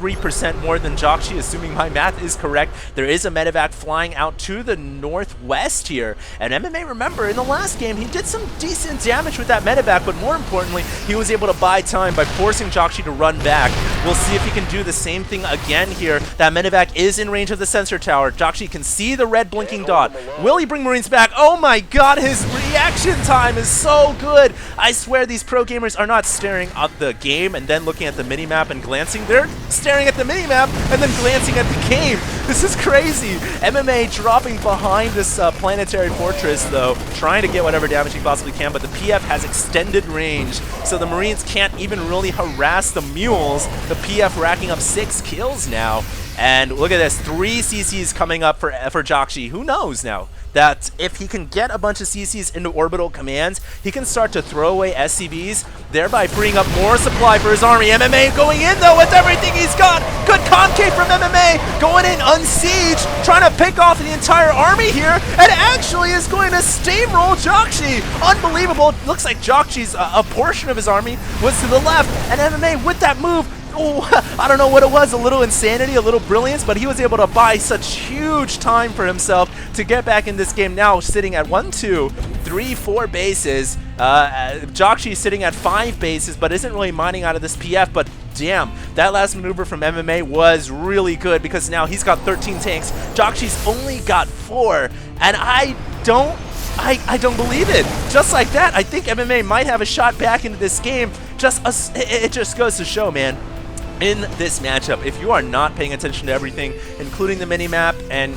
3% more than Jjakji, assuming my math is correct. There is a medevac flying out to the northwest here. And MMA, remember, in the last game, he did some decent damage with that medevac, but more importantly, he was able to buy time by forcing Jjakji to run back. We'll see if he can do the same thing again here. That medevac is in range of the sensor tower. Jjakji can see the red blinking dot. Will he bring Marines back? Oh my god, his reaction time is so good. I swear these pro gamers are not staring at the game and then looking at the minimap and glancing. They're staring at the minimap and then glancing at the game. This is crazy. MMA dropping behind this planetary fortress, though, trying to get whatever damage he possibly can, but the PF has extended range, so the Marines can't even really harass the mules. The PF racking up 6 kills now. And look at this, 3 CCs coming up for Jjakji. Who knows now that if he can get a bunch of CCs into orbital commands, he can start to throw away SCVs, thereby freeing up more supply for his army. MMA going in, though, with everything he's got. Good concave from MMA, going in unsiege, trying to pick off the entire army here, and actually is going to steamroll Jjakji. Unbelievable. Looks like Jjakji's a portion of his army was to the left, and MMA with that move, oh, I don't know what it was, a little insanity, a little brilliance, but he was able to buy such huge time for himself to get back in this game, now sitting at 1, 2, 3, 4 bases. Jjakji sitting at 5 bases, but isn't really mining out of this PF, but damn, that last maneuver from MMA was really good because now he's got 13 tanks. Jjakji's only got 4, and I don't believe it. Just like that, I think MMA might have a shot back into this game. It just goes to show, man, in this matchup, if you are not paying attention to everything, including the minimap and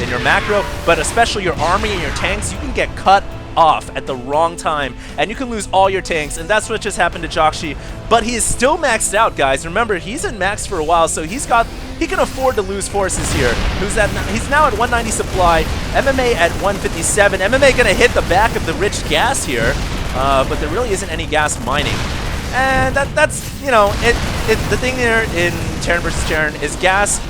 in your macro, but especially your army and your tanks, you can get cut off at the wrong time, and you can lose all your tanks, and that's what just happened to Jjakji. But he is still maxed out, guys. Remember, he's in max for a while, so he can afford to lose forces here. He's now at 190 supply, MMA at 157. MMA gonna hit the back of the rich gas here, but there really isn't any gas mining. And that's, you know, the thing there in Terran versus Terran is gas,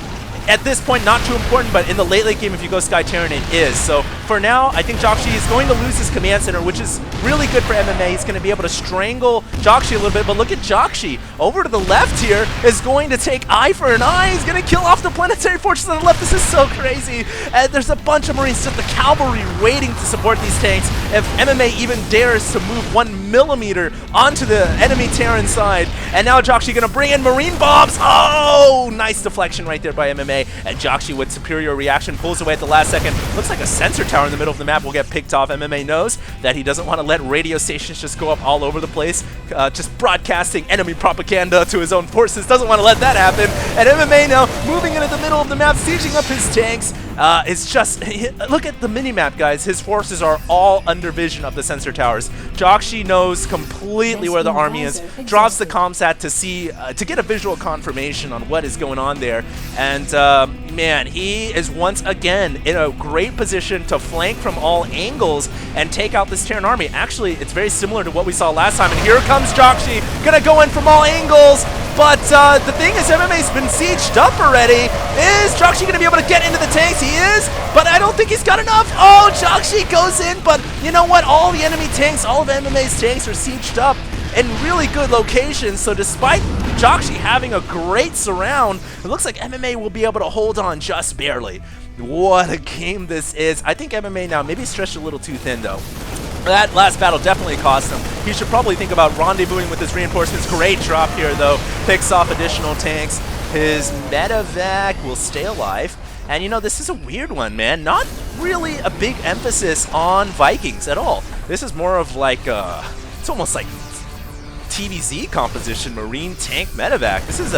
at this point, not too important, but in the late game, if you go Sky Terran, it is. So for now, I think Jjakji is going to lose his command center, which is really good for MMA. He's going to be able to strangle Jjakji a little bit, but look at Jjakji. Over to the left here is going to take eye for an eye. He's going to kill off the planetary fortress on the left. This is so crazy. And there's a bunch of Marines, just the cavalry waiting to support these tanks. If MMA even dares to move 1 millimeter onto the enemy Terran side. And now Jjakji going to bring in Marine bombs. Oh, nice deflection right there by MMA. And Jjakji with superior reaction pulls away at the last second. Looks like a sensor tower in the middle of the map will get picked off. MMA knows that he doesn't want to let radio stations just go up all over the place, just broadcasting enemy propaganda to his own forces. Doesn't want to let that happen. And MMA now moving into the middle of the map, sieging up his tanks. It's just, look at the minimap, guys. His forces are all under vision of the sensor towers. Jjakji knows completely where the army is, drops the comsat to see, to get a visual confirmation on what is going on there. And man, he is once again in a great position to flank from all angles and take out this Terran army. Actually, it's very similar to what we saw last time. And here comes Jjakji, gonna go in from all angles. But the thing is, MMA's been sieged up already. Is Jjakji going to be able to get into the tanks? He is, but I don't think he's got enough. Oh, Jjakji goes in, but you know what? All the enemy tanks, all of MMA's tanks are sieged up in really good locations. So despite Jjakji having a great surround, it looks like MMA will be able to hold on just barely. What a game this is. I think MMA now maybe stretched a little too thin, though. That last battle definitely cost him. He should probably think about rendezvousing with his reinforcements. Great drop here, though. Picks off additional tanks. His medevac will stay alive. And, you know, this is a weird one, man. Not really a big emphasis on Vikings at all. This is more of like, it's almost like TVZ composition, Marine tank medevac. This is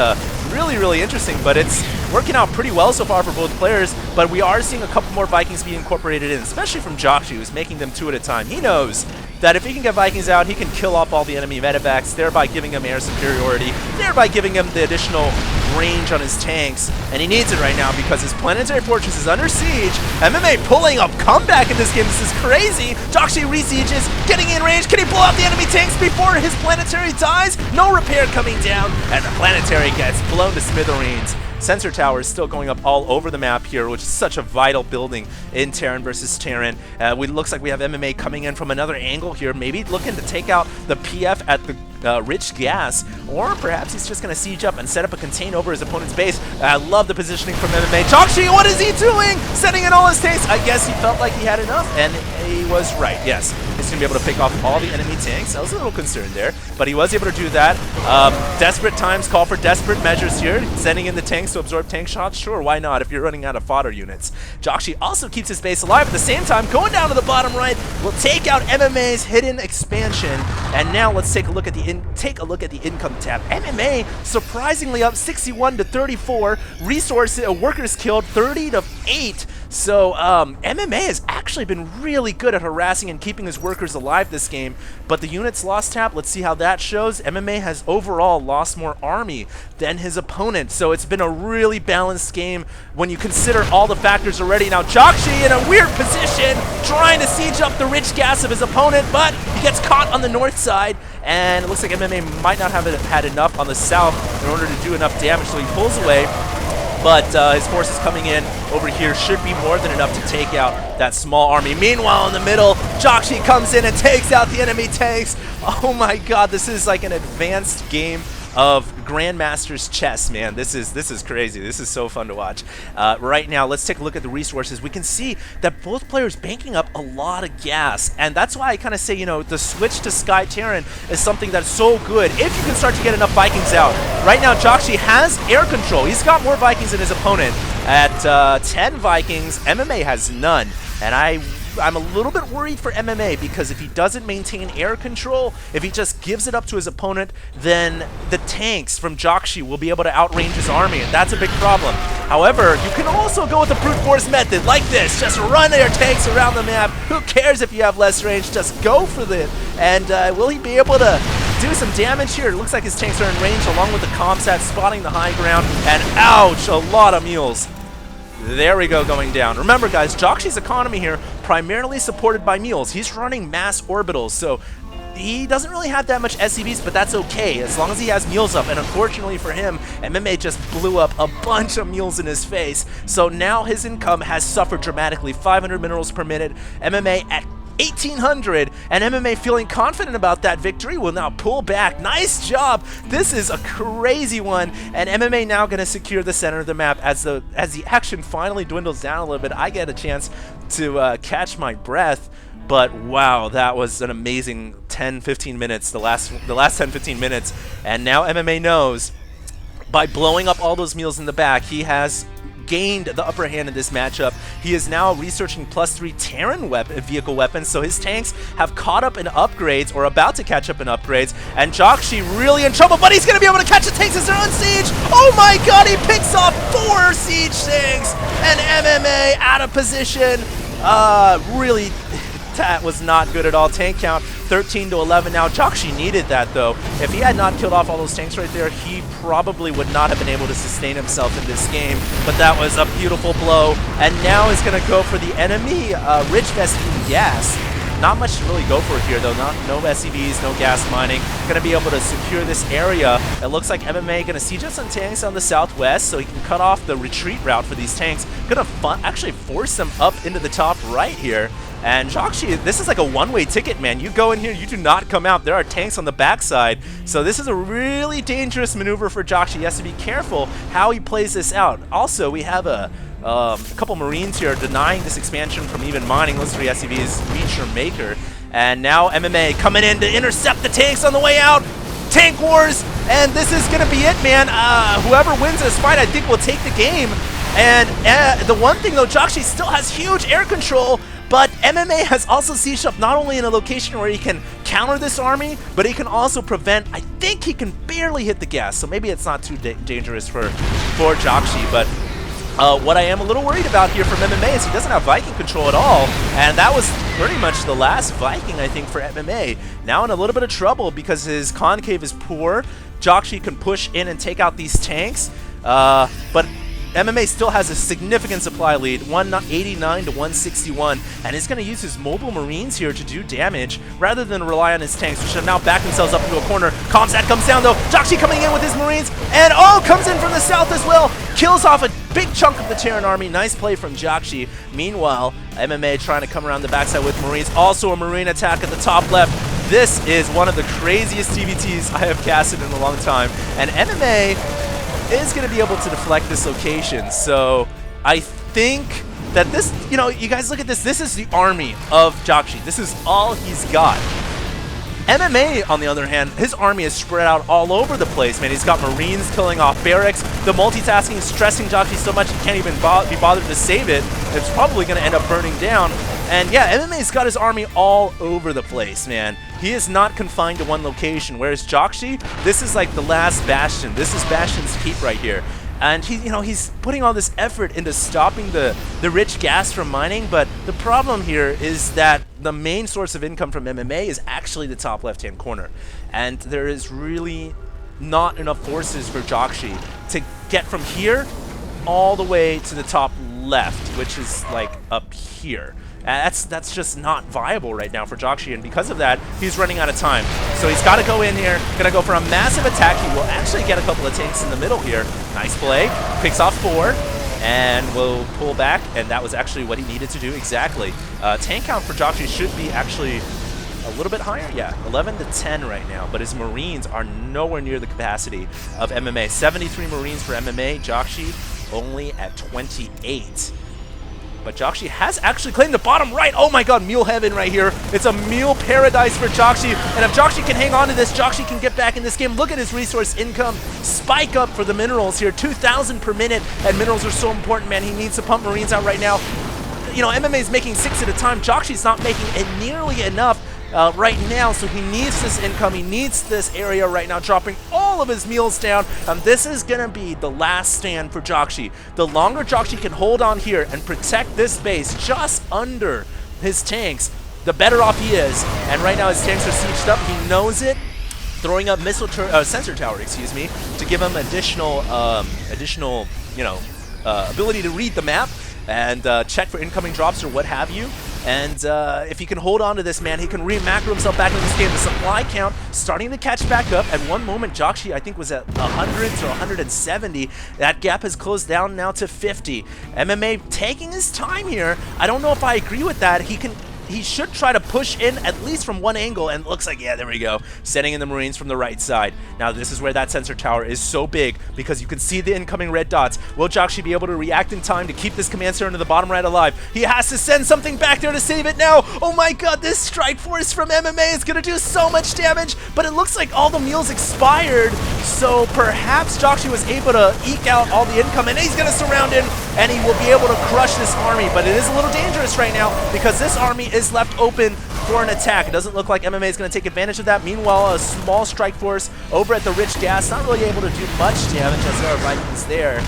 really interesting, but it's working out pretty well so far for both players. But we are seeing a couple more Vikings being incorporated in, especially from Jjakji, who's making them 2 at a time. He knows that if he can get Vikings out, he can kill off all the enemy medevacs, thereby giving him air superiority, thereby giving him the additional range on his tanks. And he needs it right now because his planetary fortress is under siege. MMA pulling up comeback in this game. This is crazy. Jjakji resieges, getting in range. Can he blow out the enemy tanks before his planetary dies? No repair coming down, and the planetary gets blown to smithereens. sensor tower is still going up all over the map here, which is such a vital building in Terran versus Terran. Looks like we have MMA coming in from another angle here, maybe looking to take out the PF at the rich gas, or perhaps he's just going to siege up and set up a contain over his opponent's base. I love the positioning from MMA. Jakji, what is he doing? Setting in all his tanks. I guess he felt like he had enough, and he was right. Yes, he's going to be able to pick off all the enemy tanks. I was a little concerned there, but he was able to do that. Desperate times call for desperate measures here. Sending in the tanks to absorb tank shots. Sure, why not if you're running out of fodder units. Jakji also keeps his base alive at the same time. Going down to the bottom right, will take out MMA's hidden expansion. And now let's take a look at the income tab. MMA surprisingly up 61 to 34. Workers killed 30 to 8. So MMA has actually been really good at harassing and keeping his workers alive this game, but the units lost tab, let's see how that shows. MMA has overall lost more army than his opponent, so it's been a really balanced game when you consider all the factors already. Now Jakji in a weird position, trying to siege up the rich gas of his opponent, but he gets caught on the north side, and it looks like MMA might not have had enough on the south in order to do enough damage, so he pulls away. But his forces coming in over here should be more than enough to take out that small army. Meanwhile, in the middle, Jakji comes in and takes out the enemy tanks. Oh my god, this is like an advanced game of Grandmaster's chess, man. This is crazy. This is so fun to watch. Right now, let's take a look at the resources. We can see that both players banking up a lot of gas, and that's why I kind of say, you know, the switch to Sky Terran is something that's so good if you can start to get enough Vikings out. Right now, Jakji has air control. He's got more Vikings than his opponent. At 10 Vikings, MMA has none, and I'm a little bit worried for MMA because if he doesn't maintain air control, if he just gives it up to his opponent, then the tanks from Jakji will be able to outrange his army, and that's a big problem. However, you can also go with the brute force method like this. Just run your tanks around the map. Who cares if you have less range? Just go for it. And will he be able to do some damage here? It looks like his tanks are in range along with the comsat, spotting the high ground, and ouch, a lot of mules. There we go, going down. Remember, guys, Jakji's economy here primarily supported by mules. He's running mass orbitals, so he doesn't really have that much SCVs, but that's okay as long as he has mules up. And unfortunately for him, MMA just blew up a bunch of mules in his face. So now his income has suffered dramatically. 500 minerals per minute. MMA at 1,800, and MMA feeling confident about that victory will now pull back. Nice job. This is a crazy one, and MMA now going to secure the center of the map as the action finally dwindles down a little bit. I get a chance to catch my breath, but wow, that was an amazing 10-15 minutes, the last 10-15 minutes, and now MMA knows by blowing up all those mules in the back, he has gained the upper hand in this matchup. He is now researching +3 Terran vehicle weapons, so his tanks have caught up in upgrades, or about to catch up in upgrades, and Jakji really in trouble, but he's going to be able to catch the tanks as they're on siege! Oh my god, he picks off 4 siege tanks, and MMA out of position. Really, that was not good at all. Tank count 13 to 11 now. Jakji needed that though. If he had not killed off all those tanks right there, he probably would not have been able to sustain himself in this game. But that was a beautiful blow. And now he's going to go for the enemy rich SCV gas. Not much to really go for here though. No SCVs, no gas mining. Going to be able to secure this area. It looks like MMA going to siege up some tanks on the southwest so he can cut off the retreat route for these tanks. Going to actually force them up into the top right here. And Jakji, this is like a one-way ticket, man. You go in here, you do not come out. There are tanks on the backside. So this is a really dangerous maneuver for Jakji. He has to be careful how he plays this out. Also, we have a couple Marines here denying this expansion from even mining. Those 3 SCVs, Feature Maker. And now MMA coming in to intercept the tanks on the way out. Tank wars, and this is going to be it, man. Whoever wins this fight, I think, will take the game. And the one thing, though, Jakji still has huge air control, but MMA has also sieged up not only in a location where he can counter this army, but he can also prevent, I think he can barely hit the gas, so maybe it's not too dangerous for Jakji, but what I am a little worried about here from MMA is he doesn't have Viking control at all, and that was pretty much the last Viking, I think, for MMA. Now in a little bit of trouble because his concave is poor. Jakji can push in and take out these tanks, but MMA still has a significant supply lead, 189 to 161, and he's going to use his mobile Marines here to do damage rather than rely on his tanks, which have now backed themselves up into a corner. Comsat comes down though, Jakji coming in with his Marines, and oh, comes in from the south as well, kills off a big chunk of the Terran army. Nice play from Jakji. Meanwhile, MMA trying to come around the backside with Marines. Also a Marine attack at the top left. This is one of the craziest TVTs I have casted in a long time. And MMA is going to be able to deflect this location. So I think that this, you know, you guys look at this. This is the army of Jakji. This is all he's got. MMA, on the other hand, his army is spread out all over the place, man. He's got Marines killing off barracks. The multitasking is stressing Jakji so much he can't even be bothered to save it. It's probably going to end up burning down. And yeah, MMA's got his army all over the place, man. He is not confined to one location, whereas Jakji, this is like the last bastion. This is Bastion's keep right here. And he, you know, he's putting all this effort into stopping the rich gas from mining, but the problem here is that the main source of income from MMA is actually the top left-hand corner. And there is really not enough forces for Jakji to get from here all the way to the top left, which is like up here. That's just not viable right now for Jakji, and because of that, he's running out of time. So he's got to go in here, gonna go for a massive attack. He will actually get a couple of tanks in the middle here. Nice play, picks off 4, and will pull back, and that was actually what he needed to do exactly. Tank count for Jakji should be actually a little bit higher, yeah, 11 to 10 right now, but his Marines are nowhere near the capacity of MMA. 73 Marines for MMA, Jakji only at 28. But Jakji has actually claimed the bottom right. Oh my god, meal heaven right here. It's a meal paradise for Jakji. And if Jakji can hang on to this, Jakji can get back in this game. Look at his resource income spike up for the minerals here. 2,000 per minute. And minerals are so important, man. He needs to pump Marines out right now. You know, MMA is making 6 at a time. Jakji's not making nearly enough right now, so he needs this income. He needs this area right now, dropping all of his meals down. This is going to be the last stand for Jakji. The longer Jakji can hold on here and protect this base just under his tanks, the better off he is. And right now his tanks are sieged up. He knows it. Throwing up sensor tower, excuse me, to give him additional, you know, ability to read the map and check for incoming drops or what have you. And if he can hold on to this, man, he can re-macro himself back into this game. The supply count starting to catch back up. At one moment, Jakji, I think, was at 100s or 170. That gap has closed down now to 50. MMA taking his time here. I don't know if I agree with that. He should try to push in at least from one angle, and it looks like, yeah, there we go, sending in the Marines from the right side. Now this is where that sensor tower is so big, because you can see the incoming red dots. Will Jakji be able to react in time to keep this command center into the bottom right alive? He has to send something back there to save it now. Oh my god, this strike force from MMA is going to do so much damage, but it looks like all the meals expired, so perhaps Jakji was able to eke out all the income, and he's going to surround him, and he will be able to crush this army. But it is a little dangerous right now, because this army is left open for an attack. It doesn't look like MMA is going to take advantage of that. Meanwhile, a small strike force over at the rich gas, not really able to do much damage as there are Vikings there.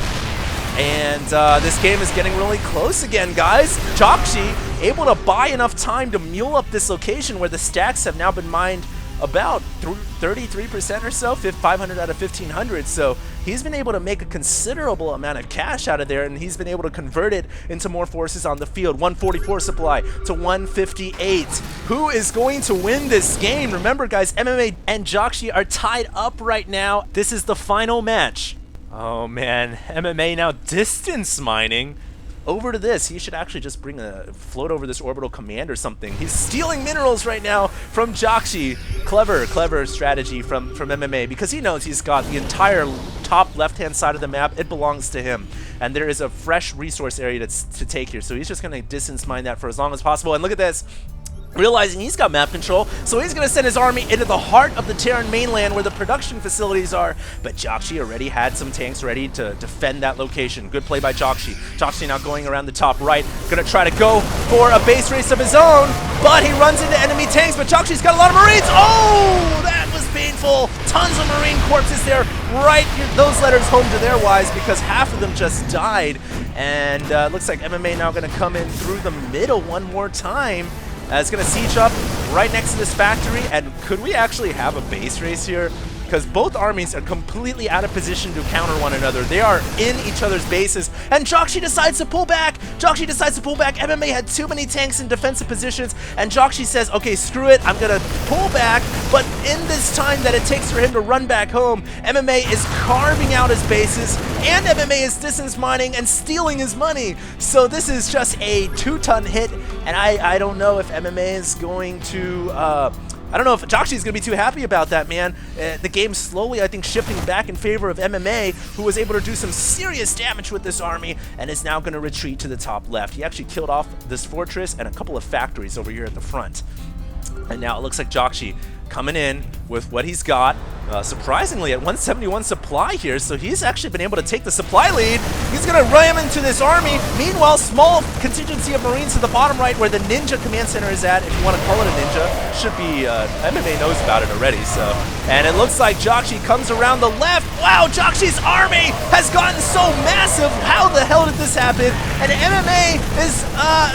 And this game is getting really close again, guys. Jakji able to buy enough time to mule up this location where the stacks have now been mined about 33% or so, 500 out of 1,500. So he's been able to make a considerable amount of cash out of there, and he's been able to convert it into more forces on the field. 144 supply to 158. Who is going to win this game? Remember, guys, MMA and Jakji are tied up right now. This is the final match. Oh man, MMA now distance mining over to this. He should actually just bring a float over this orbital command or something. He's stealing minerals right now from Jakji. Clever strategy from MMA, because he knows he's got the entire top left-hand side of the map. It belongs to him. And there is a fresh resource area to take here. So he's just going to distance mine that for as long as possible. And look at this. Realizing he's got map control, so he's going to send his army into the heart of the Terran mainland where the production facilities are. But Jakji already had some tanks ready to defend that location. Good play by Jakji. Jakji now going around the top right. Going to try to go for a base race of his own, but he runs into enemy tanks, but Jakji's got a lot of Marines. Oh, that was painful. Tons of Marine corpses there. Right, those letters home to their wives, because half of them just died. And looks like MMA now going to come in through the middle one more time. It's going to siege up right next to this factory, and could we actually have a base race here? because both armies are completely out of position to counter one another. They are in each other's bases, and Jakji decides to pull back. Jakji decides to pull back. MMA had too many tanks in defensive positions, and Jakji says, okay, screw it, I'm gonna pull back. But in this time that it takes for him to run back home, MMA is carving out his bases, and MMA is distance mining and stealing his money. So this is just a 2-ton hit, and I don't know if MMA is going to I don't know if Jakji is going to be too happy about that, man. The game's slowly, I think, shifting back in favor of MMA, who was able to do some serious damage with this army and is now going to retreat to the top left. He actually killed off this fortress and a couple of factories over here at the front. And now it looks like Jakji coming in with what he's got, surprisingly at 171 supply here, so he's actually been able to take the supply lead. He's going to ram into this army. Meanwhile, small contingency of Marines to the bottom right where the Ninja command center is at, if you want to call it a Ninja. Should be, MMA knows about it already, so. And it looks like Jakji comes around the left. Wow, Jakji's army has gotten so massive. How the hell did this happen? And MMA is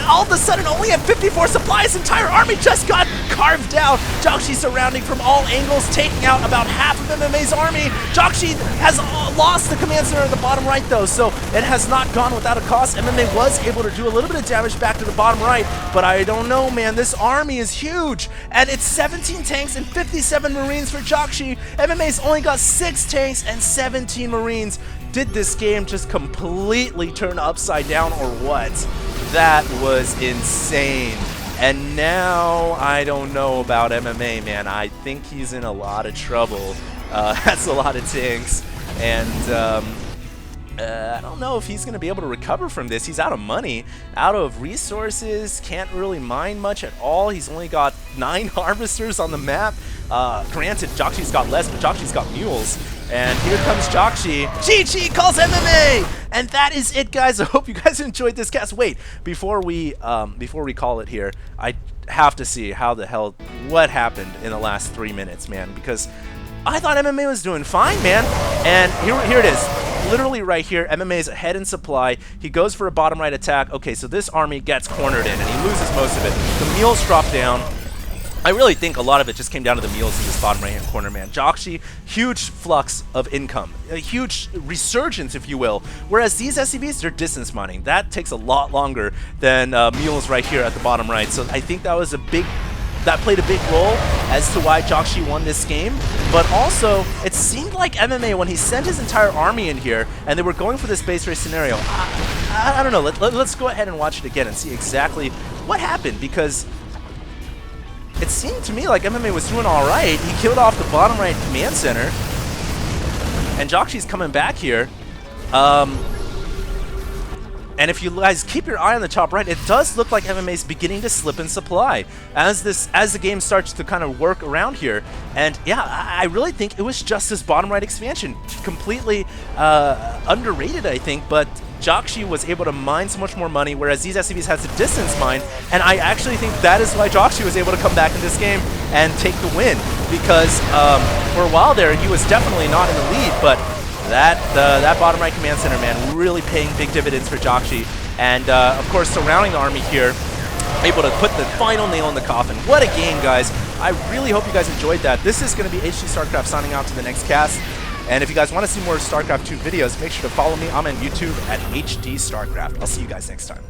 all of a sudden only at 54 supply. His entire army just got carved out. Jakji surrounding from all angles, taking out about half of MMA's army. Jakji has lost the command center at the bottom right though, so it has not gone without a cost. MMA was able to do a little bit of damage back to the bottom right, but I don't know, man. This army is huge, and it's 17 tanks and 57 Marines for Jakji. MMA's only got 6 tanks and 17 Marines. Did this game just completely turn upside down or what? That was insane. And now, I don't know about MMA, man. I think he's in a lot of trouble. That's a lot of tanks. And I don't know if he's going to be able to recover from this. He's out of money, out of resources, can't really mine much at all. He's only got 9 harvesters on the map. Granted, Jakji's got less, but Jakji's got mules. And here comes Jakji. GG calls MMA! And that is it, guys. I hope you guys enjoyed this cast. Wait, before we call it here, I have to see how the hell, what happened in the last 3 minutes, man, because I thought MMA was doing fine, man. And here it is. Literally right here, MMA is ahead in supply. He goes for a bottom right attack. Okay, so this army gets cornered in, and he loses most of it. The mules drop down. I really think a lot of it just came down to the mules in this bottom right-hand corner, man. Jakji, huge flux of income, a huge resurgence, if you will. Whereas these SCVs, they're distance mining. That takes a lot longer than mules right here at the bottom right. So I think that was that played a big role as to why Jakji won this game. But also, it seemed like MMA, when he sent his entire army in here, and they were going for this base race scenario, I don't know. Let's go ahead and watch it again and see exactly what happened, because it seemed to me like MMA was doing all right. He killed off the bottom right command center, and Jakji's coming back here. And if you guys keep your eye on the top right, it does look like MMA's beginning to slip in supply as the game starts to kind of work around here. And yeah, I really think it was just this bottom right expansion, completely underrated, I think. But Jakji was able to mine so much more money, whereas these SCVs had to distance mine, and I actually think that is why Jakji was able to come back in this game and take the win, because for a while there, he was definitely not in the lead, but that bottom right command center, man, really paying big dividends for Jakji, and of course, surrounding the army here, able to put the final nail in the coffin. What a game, guys. I really hope you guys enjoyed that. This is going to be HD StarCraft signing out to the next cast. And if you guys want to see more StarCraft 2 videos, make sure to follow me. I'm on YouTube at HD StarCraft. I'll see you guys next time.